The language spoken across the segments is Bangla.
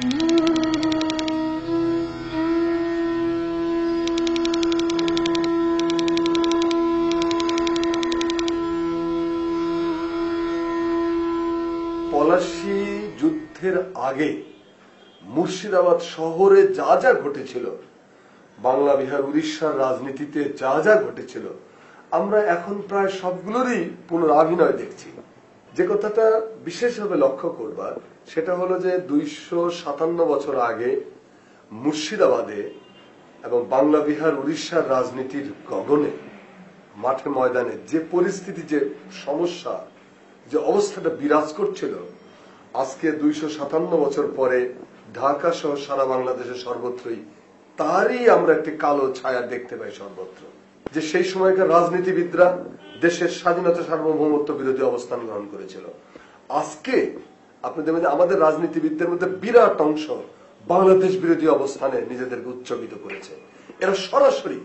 পলাশী যুদ্ধের আগে মুর্শিদাবাদ শহরে যা যা ঘটেছিল, বাংলা বিহার উড়িষ্যার রাজনীতিতে যা যা ঘটেছিল, আমরা এখন প্রায় সবগুলোরই পুনরাভিনয় দেখছি। যে কথাটা বিশেষভাবে লক্ষ্য করবার সেটা হলো যে 257 বছর আগে মুর্শিদাবাদে এবং বাংলা বিহার উড়িষ্যার রাজনীতির গগনে মাঠে ময়দানে যে পরিস্থিতি, যে সমস্যা, যে অবস্থাটা বিরাজ করছিল, আজকে 257 বছর পরে ঢাকা সহ সারা বাংলাদেশের সর্বত্রই তারই আমরা একটি কালো ছায়া দেখতে পাই সর্বত্র। যে সেই সময়কার রাজনীতিবিদরা দেশের স্বাধীনতা সার্বভৌমত্ব বিরোধী অবস্থান গ্রহণ করেছিল, আজকে আপনি দেখবেন আমাদের রাজনীতিবিদদের মধ্যে বিরাট অংশ বাংলাদেশ বিরোধী অবস্থানে নিজেদেরকে উচ্চকিত করেছে। এরা সরাসরি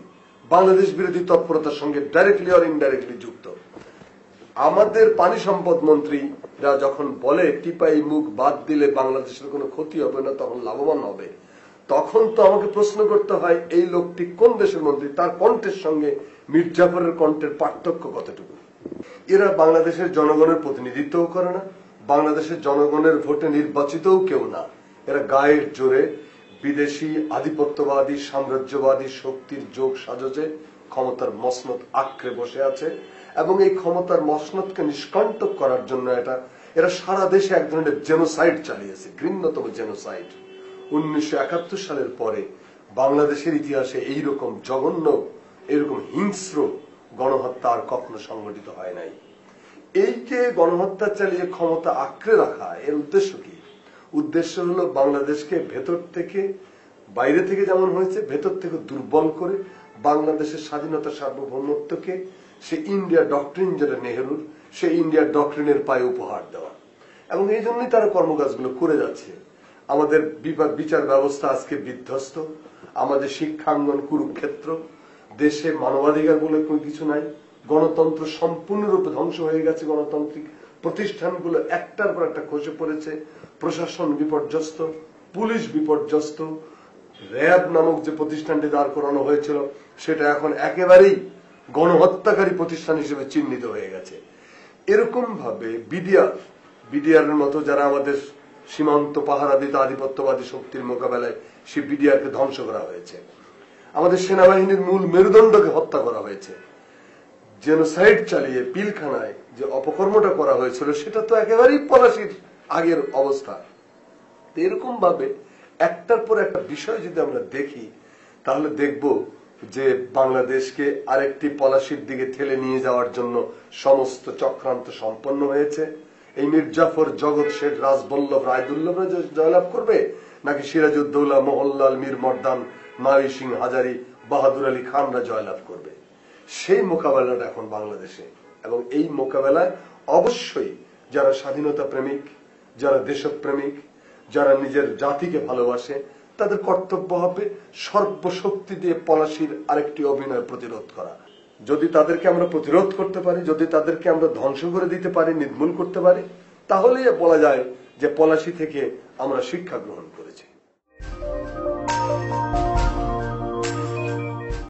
বাংলাদেশ বিরোধী তৎপরতার সঙ্গে ডাইরেক্টলি অর ইনডাইরেক্টলি যুক্ত। আমাদের পানি সম্পদ মন্ত্রীরা যখন বলে টিপাই মুখ বাদ দিলে বাংলাদেশের কোনো ক্ষতি হবে না, তখন লাভবান হবে, তখন তো আমাকে প্রশ্ন করতে হয় এই লোকটি কোন দেশের মন্ত্রী, তার কণ্ঠের সঙ্গে মীর জাফরের কণ্ঠের পার্থক্য কতটুকু। এরা বাংলাদেশের জনগণের প্রতিনিধিত্বও করে না, বাংলাদেশের জনগণের ভোটে নির্বাচিতও কেউ না। এরা গায়ের জোরে বিদেশি আধিপত্যবাদী সাম্রাজ্যবাদী শক্তির যোগ সাজসে ক্ষমতার মসনদ আঁকড়ে বসে আছে এবং এই ক্ষমতার মসনদকে নিষ্কণ্টক করার জন্য এরা সারা দেশে এক ধরনের জেনোসাইড চালিয়েছে, ঘৃণ্যতম জেনোসাইড। 1971 সালের পরে বাংলাদেশের ইতিহাসে এইরকম জঘন্য, এইরকম হিংস্র গণহত্যা আর কখনো সংঘটিত হয় নাই। এই যে গণহত্যা চালিয়ে ক্ষমতা আঁকড়ে রাখা, এর উদ্দেশ্য কি? উদ্দেশ্য হলো বাংলাদেশকে ভেতর থেকে, বাইরে থেকে যেমন হয়েছে, ভেতর থেকে দুর্বল করে বাংলাদেশের স্বাধীনতা সার্বভৌমত্বকে সে ইন্ডিয়া ডক্ট্রিন, যেটা নেহরুর, সে ইন্ডিয়া ডক্ট্রিনের পায়ে উপহার দেওয়া। এবং এই জন্যই তারা কর্মকাজগুলো করে যাচ্ছে। আমাদের বিচার ব্যবস্থা আজকে বিধ্বস্ত, আমাদের শিক্ষাঙ্গন কুরুক্ষেত্র, দেশে মানবাধিকার বলে কোনো কিছু নাই, গণতন্ত্র সম্পূর্ণরূপে ধ্বংস হয়ে গেছে, গণতান্ত্রিক প্রতিষ্ঠানগুলো একটার পর একটা খসে পড়েছে, প্রশাসন বিপর্যস্ত, পুলিশ বিপর্যস্ত, র্যাব নামক যে প্রতিষ্ঠানটি দাঁড় করানো হয়েছিল সেটা এখন একেবারেই গণহত্যাকারী প্রতিষ্ঠান হিসেবে চিহ্নিত হয়ে গেছে। এরকম ভাবে বিডিআর এর মতো যারা আমাদের সীমান্ত পাহারা দিত আধিপত্যবাদী শক্তির মোকাবেলায়, সে বিডিআরকে ধ্বংস করা হয়েছে। আমাদের সেনাবাহিনীর মূল মেরুদণ্ডকে হত্যা করা হয়েছে। জেনোসাইড চালিয়ে পিলখানায় যে অপকর্মটা করা হয়েছিল সেটা তো একেবারেই পলাশীর আগের অবস্থা। এরকম ভাবে একটার পর একটা বিষয় যদি আমরা দেখি, তাহলে দেখব যে বাংলাদেশকে আরেকটি পলাশীর দিকে ঠেলে নিয়ে যাওয়ার জন্য সমস্ত চক্রান্ত সম্পন্ন হয়েছে। এই মীর জাফর, জগৎ শেঠ, রাজবল্লভ, রায়দুল্লভরা জয়লাভ করবে, নাকি সিরাজউদ্দৌলা, মোহনলাল, মীর মর্দান, মারি সিং হাজারি, বাহাদুর আলী খানরা জয়লাভ করবে? সেই মোকাবেলাটা এখন বাংলাদেশে। এবং এই মোকাবেলায় অবশ্যই যারা স্বাধীনতা প্রেমিক, যারা দেশপ্রেমিক, যারা নিজের জাতিকে ভালোবাসে, তাদের কর্তব্য হবে সর্বশক্তি দিয়ে পলাশীর আরেকটি অভিনয় প্রতিরোধ করা। যদি তাদেরকে আমরা প্রতিরোধ করতে পারি, যদি তাদেরকে আমরা ধ্বংস করে দিতে পারি, নির্মূল করতে পারি, তাহলেই বলা যায় যে পলাশী থেকে আমরা শিক্ষা গ্রহণ করেছি।